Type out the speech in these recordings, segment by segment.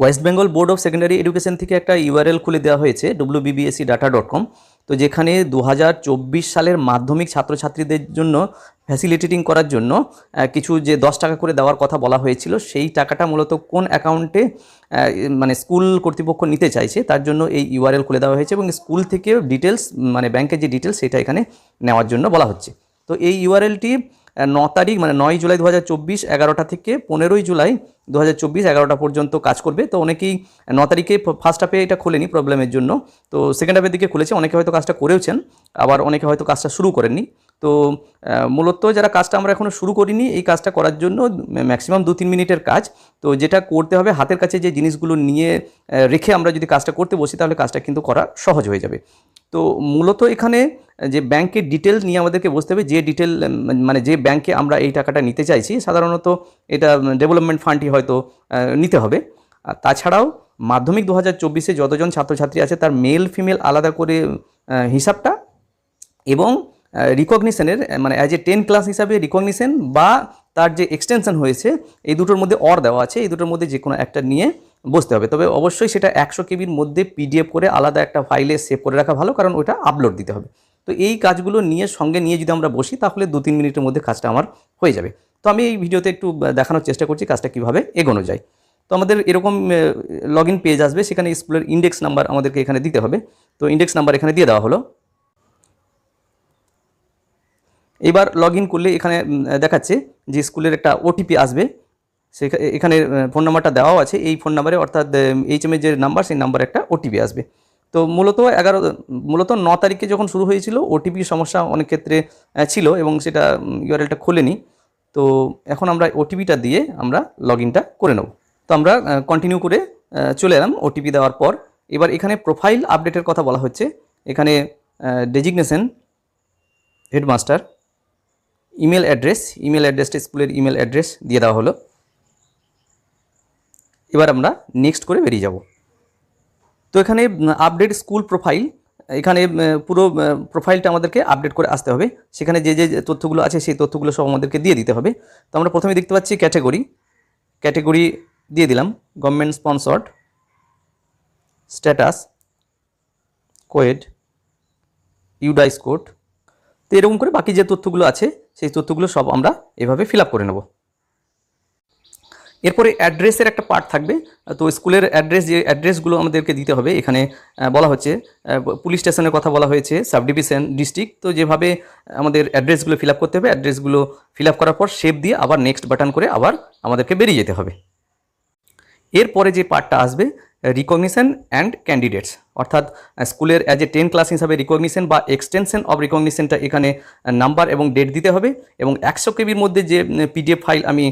West Bengal board of secondary education থেকে একটা URL খুলে দেওয়া হয়েছে wbbscdata.com। তো যেখানে 2024 সালের মাধ্যমিক ছাত্রছাত্রীদের জন্য ফ্যাসিলিটেটিং করার জন্য কিছু যে 10 টাকা করে দেওয়ার কথা বলা হয়েছিল, সেই টাকাটা মূলত কোন অ্যাকাউন্টে মানে স্কুল কর্তৃপক্ষ নিতে চাইছে তার জন্য এই ইউআরএল খুলে দেওয়া হয়েছে এবং স্কুল থেকে ডিটেলস মানে ব্যাংকের যে ডিটেলস সেটা এখানে নেওয়ার জন্য বলা হচ্ছে। তো এই ইউআরএলটি 9 তারিখ মানে 9 জুলাই 2024 11টা থেকে 15 জুলাই 2024 11টা পর্যন্ত কাজ করবে। তো অনেকেই 9 তারিখে ফার্স্ট হাফে এটা খোলেনি প্রবলেমের জন্য, তো সেকেন্ড হাফের দিকে খুলেছে। অনেকে হয়তো কাজটা করেওছেন, আবার অনেকে হয়তো কাজটা শুরু করেননি। তো মূলত যারা কাজটা আমরা এখনও শুরু করিনি, এই কাজটা করার জন্য ম্যাক্সিমাম 2-3 মিনিটের কাজ। তো যেটা করতে হবে, হাতের কাছে যে জিনিসগুলো নিয়ে রেখে আমরা যদি কাজটা করতে বসি তাহলে কাজটা কিন্তু করা সহজ হয়ে যাবে। তো মূলত এখানে যে ব্যাংকের ডিটেল নিয়ে আমাদেরকে বুঝতে হবে, যে ডিটেল মানে যে ব্যাংকে আমরা এই টাকাটা নিতে চাইছি, সাধারণত এটা ডেভেলপমেন্ট ফান্ডই হয়তো নিতে হবে। আর তাছাড়াও মাধ্যমিক 2024-এ যতজন ছাত্রছাত্রী আছে তার মেল ফিমেল আলাদা করে হিসাবটা, এবং রিকগনিশনের মানে অ্যাজ এ 10 ক্লাস হিসাবে রিকগনিশন বা তার যে এক্সটেনশন হয়েছে, এই দুটোর মধ্যে অর দেওয়া আছে, এই দুটোর মধ্যে যে কোনো একটা নিয়ে বসতে হবে। তবে অবশ্যই সেটা 100 কেবির মধ্যে পিডিএফ করে আলাদা একটা ফাইলে সেভ করে রাখা ভালো, কারণ ওটা আপলোড দিতে হবে। তো এই কাজগুলো নিয়ে সঙ্গে নিয়ে যদি আমরা বসি তাহলে 2-3 মিনিটের মধ্যে কাজটা আমার হয়ে যাবে। তো আমি এই ভিডিওতে একটু দেখানোর চেষ্টা করছি কাজটা কীভাবে এগোনো যায়। তো আমাদের এরকম লগ ইন পেজ আসবে, সেখানে স্কুলের ইন্ডেক্স নাম্বার আমাদেরকে এখানে দিতে হবে। তো ইন্ডেক্স নাম্বার এখানে দিয়ে দেওয়া হলো। এবার লগ ইন করলে এখানে দেখাচ্ছে যে স্কুলের একটা ওটিপি আসবে, এখানে ফোন নাম্বারটা দেওয়াও আছে। এই ফোন নাম্বারে অর্থাৎ HM এর যে নাম্বার, সেই নাম্বারে একটা ওটিপি আসবে। তো মূলত 9 তারিখে যখন শুরু হয়েছিল ওটিপি সমস্যা অনেক ক্ষেত্রে ছিল এবং সেটা ইউআরএলটা খোলেনি। তো এখন আমরা ওটিপিটা দিয়ে আমরা লগ ইনটা করে নেব। তো আমরা কন্টিনিউ করে চলে এলাম ওটিপি দেওয়ার পর। এবার এখানে প্রোফাইল আপডেটের কথা বলা হচ্ছে। এখানে ডেজিগনেশন হেডমাস্টার, ইমেল অ্যাড্রেসটা স্কুলের ইমেল অ্যাড্রেস দিয়ে দেওয়া হলো। এবার আমরা নেক্সট করে বেরিয়ে যাব। তো এখানে আপডেট স্কুল প্রোফাইল, এখানে পুরো প্রোফাইলটা আমাদেরকে আপডেট করে আসতে হবে। সেখানে যে যে তথ্যগুলো আছে সেই তথ্যগুলো সব আমাদেরকে দিয়ে দিতে হবে। তো আমরা প্রথমে দেখতে পাচ্ছি ক্যাটেগরি দিয়ে দিলাম government sponsored, status coed, UDISE code. তো এরকম করে বাকি যে তথ্যগুলো আছে সেই তথ্যগুলো সব আমরা এভাবে ফিল আপ করে নেব। এরপরে অ্যাড্রেসের একটা পার্ট থাকবে। তো স্কুলের যে অ্যাড্রেসগুলো আমাদেরকে দিতে হবে, এখানে বলা হচ্ছে পুলিশ স্টেশনের কথা বলা হয়েছে, সাব ডিভিশন, ডিস্ট্রিক্ট। তো যেভাবে আমাদের অ্যাড্রেসগুলো ফিল আপ করতে হবে, অ্যাড্রেসগুলো ফিল আপ করার পর সেভ দিয়ে আবার নেক্সট বাটন করে আবার আমাদেরকে বেরিয়ে যেতে হবে। এরপরে যে পার্টটা আসবে রিকগনিশন অ্যান্ড ক্যান্ডিডেটস, অর্থাৎ স্কুলের অ্যাজ এ 10 ক্লাস হিসাবে রিকগনিশন বা এক্সটেনশন অফ রিকগনিশনটা এখানে নাম্বার এবং ডেট দিতে হবে, এবং 100 কেবির মধ্যে যে পিডিএফ ফাইল আমি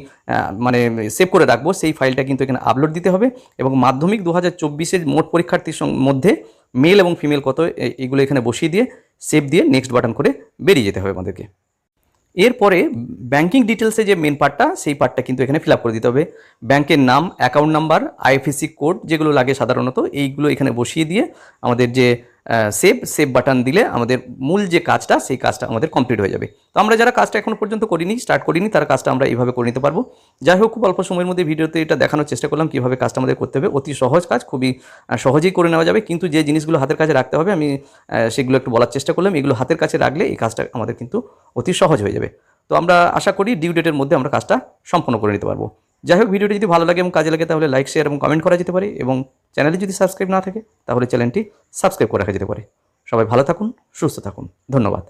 মানে সেভ করে রাখবো সেই ফাইলটা কিন্তু এখানে আপলোড দিতে হবে, এবং মাধ্যমিক 2024-এর মোট পরীক্ষার্থীর মধ্যে মেল এবং ফিমেল কত এগুলো এখানে বসিয়ে দিয়ে সেভ দিয়ে নেক্সট বাটন করে বেরিয়ে যেতে হবে আমাদেরকে। এরপরে ব্যাংকিং ডিটেলসে যে মেন পার্টটা, সেই পার্টটা কিন্তু এখানে ফিল আপ করে দিতে হবে। ব্যাংকের নাম, অ্যাকাউন্ট নাম্বার, আইএফএসসি কোড যেগুলো লাগে সাধারণত, এইগুলো এখানে বসিয়ে দিয়ে আমাদের যে সেভ বাটন দিলে আমাদের মূল যে কাজটা সেই কাজটা আমাদের কমপ্লিট হয়ে যাবে। তো আমরা যারা কাজটা এখনো পর্যন্ত স্টার্ট করিনি তার কাজটা আমরা এইভাবে করে নিতে পারবো। যাই হোক, খুব অল্প সময়ের মধ্যে ভিডিওতে এটা দেখানোর চেষ্টা করলাম কীভাবে কাজটা আমাদের করতে হবে। অতি সহজ কাজ, খুবই সহজেই করে নেওয়া যাবে, কিন্তু যে জিনিসগুলো হাতের কাছে রাখতে হবে আমি সেগুলো একটু বলার চেষ্টা করলাম। এগুলো হাতের কাছে রাখলে এই কাজটা আমাদের কিন্তু অতি সহজ হয়ে যাবে। তো আমরা আশা করি ডিউ ডেটের মধ্যে আমরা কাজটা সম্পন্ন করে নিতে পারবো। যাই হোক, ভিডিওটি যদি ভালো লাগে এবং কাজে লাগে তাহলে লাইক, শেয়ার এবং কমেন্ট করা যেতে পারে, এবং চ্যানেলে যদি সাবস্ক্রাইব না থাকে তাহলে চ্যানেলটি সাবস্ক্রাইব করে রাখা যেতে পারে। সবাই ভালো থাকুন, সুস্থ থাকুন, ধন্যবাদ।